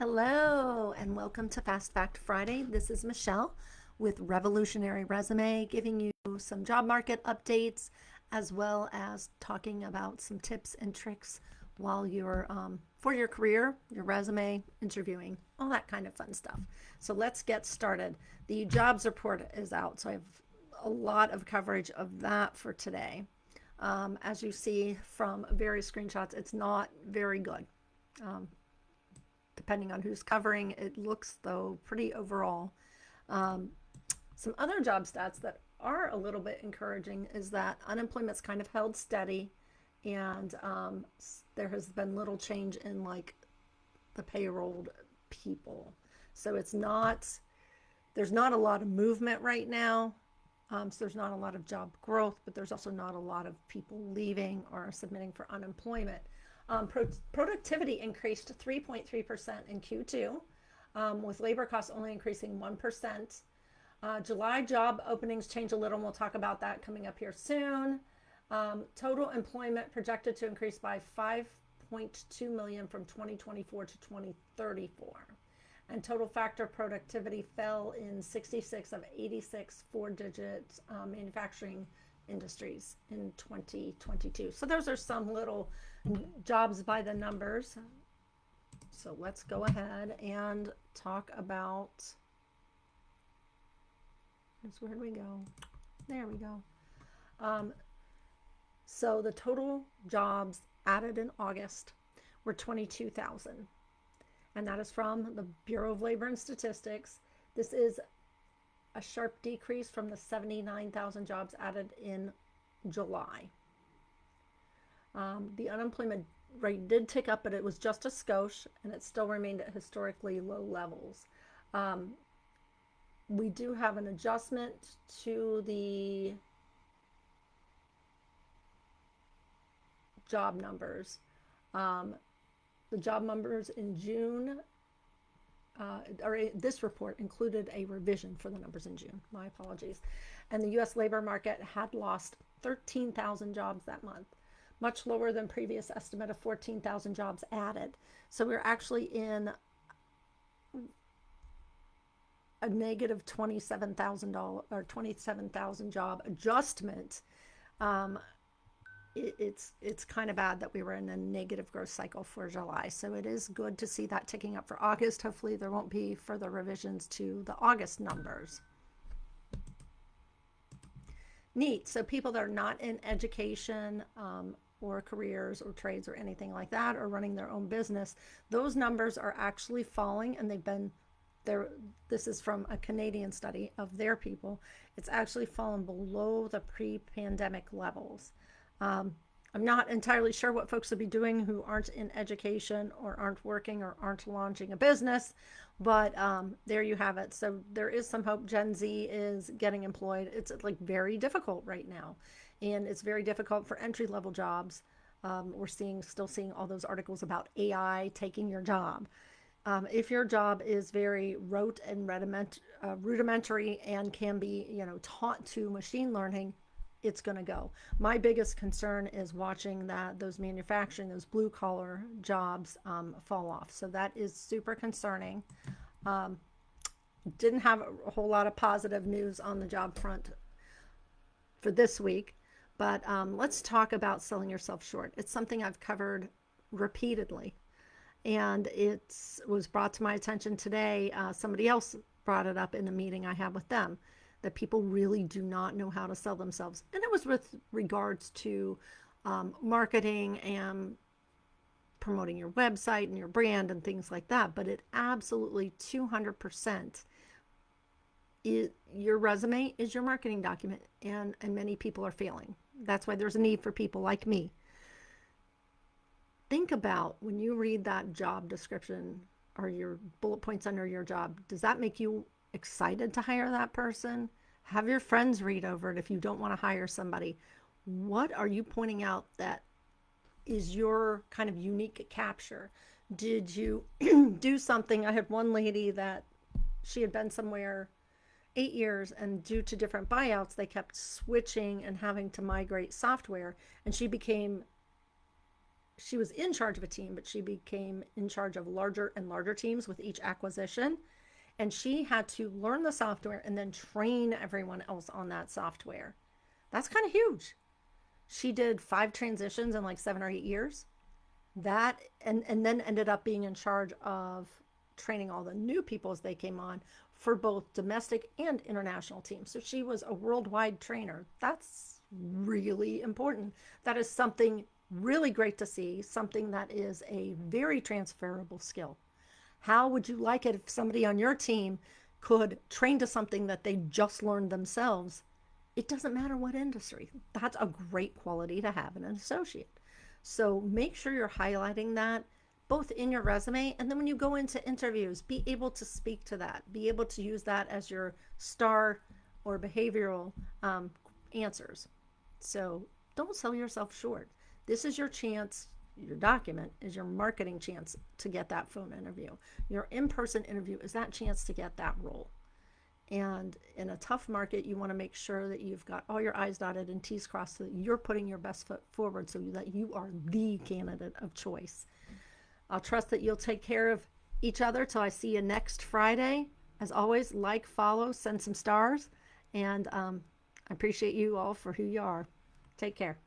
Hello, and welcome to Fast Fact Friday. This is Michelle with Revolutionary Resume, giving you some job market updates as well as talking about some tips and tricks while you're for your career, your resume, interviewing, all that kind of fun stuff. So let's get started. The jobs report is out, so I have a lot of coverage of that for today. As you see from various screenshots, it's not very good. Um, Depending on who's covering, it looks though pretty overall. Um, some other job stats that are a little bit encouraging is that unemployment's kind of held steady, and there has been little change in like the payrolled people. So there's not a lot of movement right now. So there's not a lot of job growth, but there's also not a lot of people leaving or submitting for unemployment. Productivity increased 3.3% in Q2, with labor costs only increasing 1%. July job openings change a little, and we'll talk about that coming up here soon. Total employment projected to increase by 5.2 million from 2024 to 2034. And total factor productivity fell in 66 of 86 four-digit manufacturing industries in 2022. So those are some little jobs by the numbers. So let's go ahead and talk about, where did we go? There we go. So the total jobs added in August were 22,000. And that is from the Bureau of Labor and Statistics. This is a sharp decrease from the 79,000 jobs added in July. The unemployment rate did tick up, but it was just a skosh, and it still remained at historically low levels. We do have an adjustment to the job numbers. The job numbers in June, this report included a revision for the numbers in June. My apologies. And the U.S. labor market had lost 13,000 jobs that month, much lower than previous estimate of 14,000 jobs added. So we're actually in a negative $27,000 or 27,000 job adjustment. It's kind of bad that we were in a negative growth cycle for July. So it is good to see that ticking up for August. Hopefully there won't be further revisions to the August numbers. Neat. So people that are not in education or careers or trades or anything like that, or running their own business, those numbers are actually falling, and they've been there. This is from a Canadian study of their people. It's actually fallen below the pre-pandemic levels. I'm not entirely sure what folks will be doing who aren't in education or aren't working or aren't launching a business, but there you have it. So there is some hope. Gen Z is getting employed. It's like very difficult right now, and it's very difficult for entry-level jobs. We're still seeing all those articles about AI taking your job. If your job is very rote and rudimentary and can be, taught to machine learning, it's going to go. My biggest concern is watching those manufacturing, those blue collar jobs fall off. So that is super concerning. Didn't have a whole lot of positive news on the job front for this week, but let's talk about selling yourself short. It's something I've covered repeatedly, and it was brought to my attention today. Somebody else brought it up in a meeting I had with them, that people really do not know how to sell themselves. And it was with regards to marketing and promoting your website and your brand and things like that. But it absolutely 200% your resume is your marketing document, and many people are failing. That's why there's a need for people like me. Think about when you read that job description or your bullet points under your job, does that make you excited to hire that person? Have your friends read over it if you don't want to hire somebody. What are you pointing out that is your kind of unique capture? Did you do something? I had one lady that she had been somewhere 8 years, and due to different buyouts, they kept switching and having to migrate software, and she she was in charge of a team, but she became in charge of larger and larger teams with each acquisition. And she had to learn the software and then train everyone else on that software. That's kind of huge. She did 5 transitions in like 7 or 8 years. That and then ended up being in charge of training all the new people as they came on for both domestic and international teams. So she was a worldwide trainer. That's really important. That is something really great to see, something that is a very transferable skill. How would you like it if somebody on your team could train to something that they just learned themselves? It doesn't matter what industry. That's a great quality to have in an associate. So make sure you're highlighting that both in your resume, and then when you go into interviews, be able to speak to that, be able to use that as your STAR or behavioral answers. So don't sell yourself short. This is your chance. Your document is your marketing chance to get that phone interview. Your in-person interview is that chance to get that role. And in a tough market, you want to make sure that you've got all your I's dotted and T's crossed so that you're putting your best foot forward so that you are the candidate of choice. I'll trust that you'll take care of each other till I see you next Friday. As always, like, follow, send some stars, and I appreciate you all for who you are. Take care.